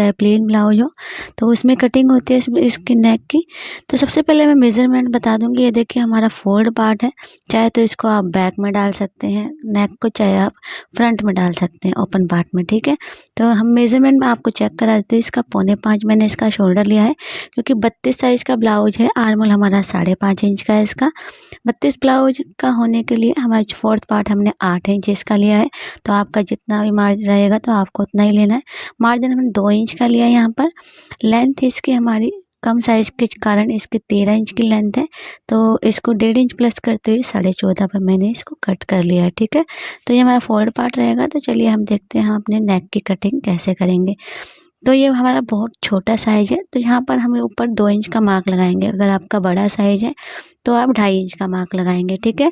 चाहे plain blouse हो, तो उसमें कटिंग होती है इसकी नेक की। तो सबसे पहले मैं मेज़रमेंट बता दूँगी। ये देखिए हमारा फोल्ड पार्ट है, चाहे तो इसको आप बैक में डाल सकते हैं नेक को, चाहे आप फ्रंट में डाल सकते हैं ओपन पार्ट में, ठीक है। तो हम मेज़रमेंट में आपको चेक करा देते हैं। इसका 4.25 मैंने इसका शोल्डर लिया है, क्योंकि 32 साइज़ का ब्लाउज है। आर्म होल हमारा 5.5 इंच का है इसका। 32 ब्लाउज का होने के लिए हमारा फोर्थ पार्ट हमने 8 इंच इसका लिया है। तो आपका जितना भी मार्जिन रहेगा तो आपको उतना ही लेना है। मार्जिन हमने 2 इंच का लिया है यहाँ पर। लेंथ इसकी हमारी कम साइज़ के कारण इसकी 13 इंच की लेंथ है, तो इसको 1.5 इंच प्लस करते हुए 14.5 पर मैंने इसको कट कर लिया है, ठीक है। तो ये हमारा फोल्ड पार्ट रहेगा। तो चलिए हम देखते हैं हम अपने नेक की कटिंग कैसे करेंगे। तो ये हमारा बहुत छोटा साइज़ है, तो यहाँ पर हमें ऊपर 2 इंच का मार्क लगाएंगे। अगर आपका बड़ा साइज़ है तो आप 2.5 इंच का मार्क लगाएंगे, ठीक है।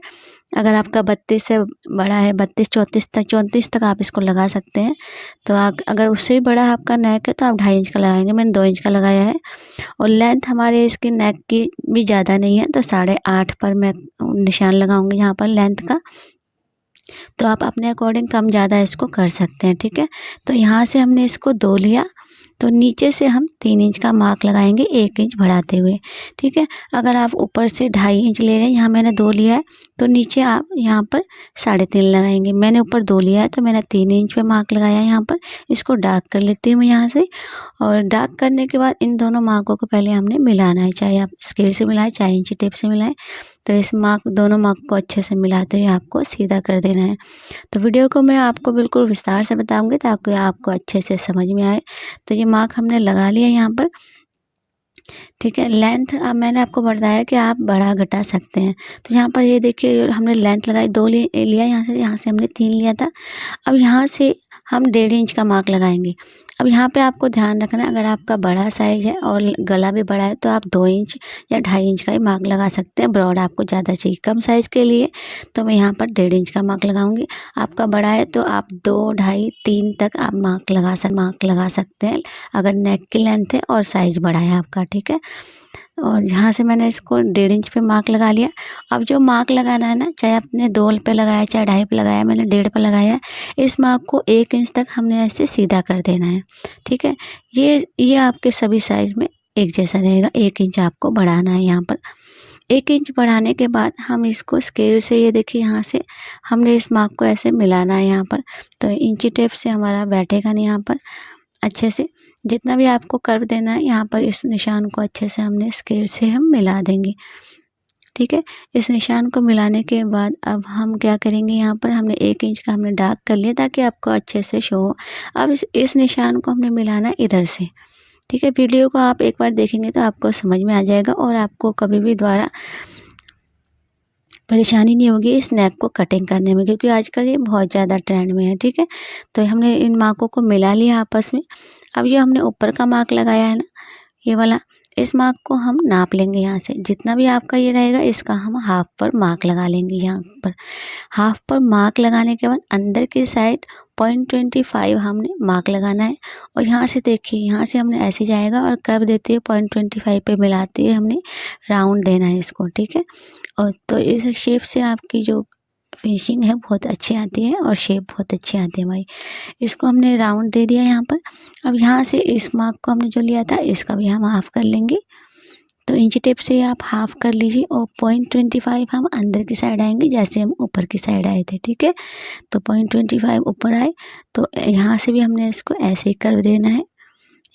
अगर आपका 32 से बड़ा है, 34 तक आप इसको लगा सकते हैं। तो आप अगर उससे भी बड़ा आपका नेक है तो आप 2.5 इंच का लगाएंगे। मैंने 2 इंच का लगाया है। और लेंथ हमारे इसकी नेक की भी ज़्यादा नहीं है, तो 8.5 पर मैं निशान लगाऊंगी यहाँ पर लेंथ का। तो आप अपने अकॉर्डिंग कम ज़्यादा इसको कर सकते हैं, ठीक है। तो यहाँ से हमने इसको 2 लिया, तो नीचे से हम 3 इंच का मार्क लगाएंगे 1 इंच बढ़ाते हुए, ठीक है। अगर आप ऊपर से 2.5 इंच ले रहे हैं, यहाँ मैंने 2 लिया है, तो नीचे आप यहाँ पर 3.5 लगाएंगे। मैंने ऊपर 2 लिया है तो मैंने 3 इंच पे मार्क लगाया है यहाँ पर। इसको डार्क कर लेती हूँ मैं यहाँ से। और डार्क करने के बाद इन दोनों मार्कों को पहले हमने मिलाना है, चाहे आप स्केल से मिलाएं चाहे इंची टेप से मिलाएं। तो इस दोनों मार्क को अच्छे से मिलाते हुए आपको सीधा कर देना है। तो वीडियो को मैं आपको बिल्कुल विस्तार से बताऊंगी ताकि आपको अच्छे से समझ में आए। तो ये मार्क हमने लगा लिया यहाँ पर, ठीक है। लेंथ अब मैंने आपको बताया कि आप बढ़ा घटा सकते हैं। तो यहाँ पर ये देखिए हमने लेंथ लगाई, 2 लिया यहाँ से हमने 3 लिया था। अब यहाँ से हम 1.5 इंच का मार्क लगाएंगे। अब यहाँ पे आपको ध्यान रखना है, अगर आपका बड़ा साइज है और गला भी बड़ा है तो आप 2 इंच या 2.5 इंच का ही मार्क लगा सकते हैं। ब्रॉड आपको ज़्यादा चाहिए कम साइज़ के लिए, तो मैं यहाँ पर 1.5 इंच का मार्क लगाऊंगी। आपका बड़ा है तो आप 2, 2.5, 3 तक आप मार्क लगा सकते हैं, अगर नेक की लेंथ है और साइज़ बड़ा है आपका, ठीक है। और यहाँ से मैंने इसको 1.5 इंच पे मार्क लगा लिया। अब जो मार्क लगाना है ना, चाहे आपने 2 पे लगाया चाहे 2.5 पे लगाया, मैंने 1.5 पे लगाया है। इस मार्क को 1 इंच तक हमने ऐसे सीधा कर देना है, ठीक है। ये आपके सभी साइज़ में एक जैसा रहेगा। 1 इंच आपको बढ़ाना है यहाँ पर। 1 इंच बढ़ाने के बाद हम इसको स्केल से, ये देखिए यहाँ से हमने इस मार्क को ऐसे मिलाना है यहाँ पर। तो इंची टेप से हमारा बैठेगा नहीं यहाँ पर अच्छे से। जितना भी आपको कर्व देना है यहाँ पर इस निशान को अच्छे से हमने स्केल से हम मिला देंगे, ठीक है। इस निशान को मिलाने के बाद अब हम क्या करेंगे, यहाँ पर हमने 1 इंच का हमने डार्क कर लिया ताकि आपको अच्छे से शो हो। अब इस निशान को हमने मिलाना इधर से, ठीक है। वीडियो को आप एक बार देखेंगे तो आपको समझ में आ जाएगा और आपको कभी भी द्वारा परेशानी नहीं होगी इस नेक को कटिंग करने में, क्योंकि आजकल ये बहुत ज़्यादा ट्रेंड में है, ठीक है। तो हमने इन मार्कों को मिला लिया आपस में। अब ये हमने ऊपर का मार्क लगाया है ना, ये वाला, इस मार्क को हम नाप लेंगे यहाँ से। जितना भी आपका ये रहेगा इसका हम हाफ पर मार्क लगा लेंगे। यहाँ पर हाफ पर मार्क लगाने के बाद अंदर की साइड 0.25 हमने मार्क लगाना है। और यहाँ से देखिए, यहाँ से हमने ऐसे जाएगा और कर्व देते हुए 0.25 पे मिलाते हुए हमने राउंड देना है इसको, ठीक है। और तो इस शेप से आपकी जो फिनिशिंग है बहुत अच्छी आती है और शेप बहुत अच्छी आती है हमारी। इसको हमने राउंड दे दिया यहाँ पर। अब यहाँ से इस मार्क को हमने जो लिया था इसका भी हम हाफ कर लेंगे। तो इंची टेप से आप हाफ कर लीजिए और 0.25 हम अंदर की साइड आएंगे जैसे हम ऊपर की साइड आए थे, ठीक है। तो 0.25 ऊपर आए तो यहाँ से भी हमने इसको ऐसे ही कर्व देना है।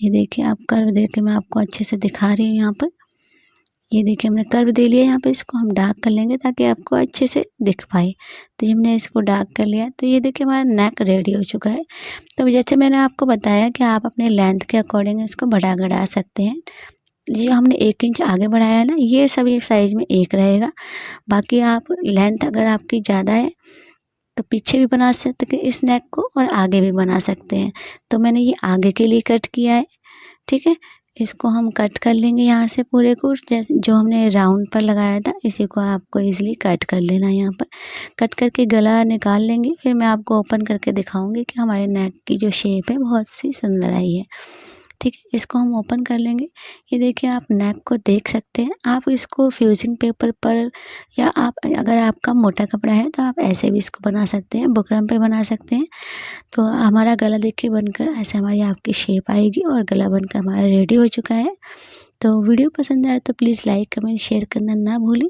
ये देखिए आप कर्व दे के मैं आपको अच्छे से दिखा रही हूँ यहाँ पर। ये देखिए हमने कर्व दे लिया। यहाँ पे इसको हम डार्क कर लेंगे ताकि आपको अच्छे से दिख पाए। तो हमने इसको डार्क कर लिया। तो ये देखिए हमारा नेक रेडी हो चुका है। तो जैसे मैंने आपको बताया कि आप अपने लेंथ के अकॉर्डिंग इसको बढ़ा घटा सकते हैं। ये हमने 1 इंच आगे बढ़ाया है ना, ये सभी साइज़ में एक रहेगा। बाकी आप लेंथ अगर आपकी ज़्यादा है तो पीछे भी बना सकते हैं इस नेक को और आगे भी बना सकते हैं। तो मैंने ये आगे के लिए कट किया है, ठीक है। इसको हम कट कर लेंगे यहाँ से पूरे को, जैसे जो हमने राउंड पर लगाया था इसी को आपको इजीली कट कर लेना है। यहाँ पर कट करके गला निकाल लेंगे। फिर मैं आपको ओपन करके दिखाऊंगी कि हमारे नेक की जो शेप है बहुत सी सुंदर आई है, ठीक है, इसको हम ओपन कर लेंगे। ये देखिए आप नेक को देख सकते हैं। आप इसको फ्यूज़िंग पेपर पर या आप अगर आपका मोटा कपड़ा है तो आप ऐसे भी इसको बना सकते हैं, बुकरम पे बना सकते हैं। तो हमारा गला देखिए बनकर ऐसे हमारी आपकी शेप आएगी और गला बनकर हमारा रेडी हो चुका है। तो वीडियो पसंद आए तो प्लीज़ लाइक, कमेंट, शेयर करना ना भूलें।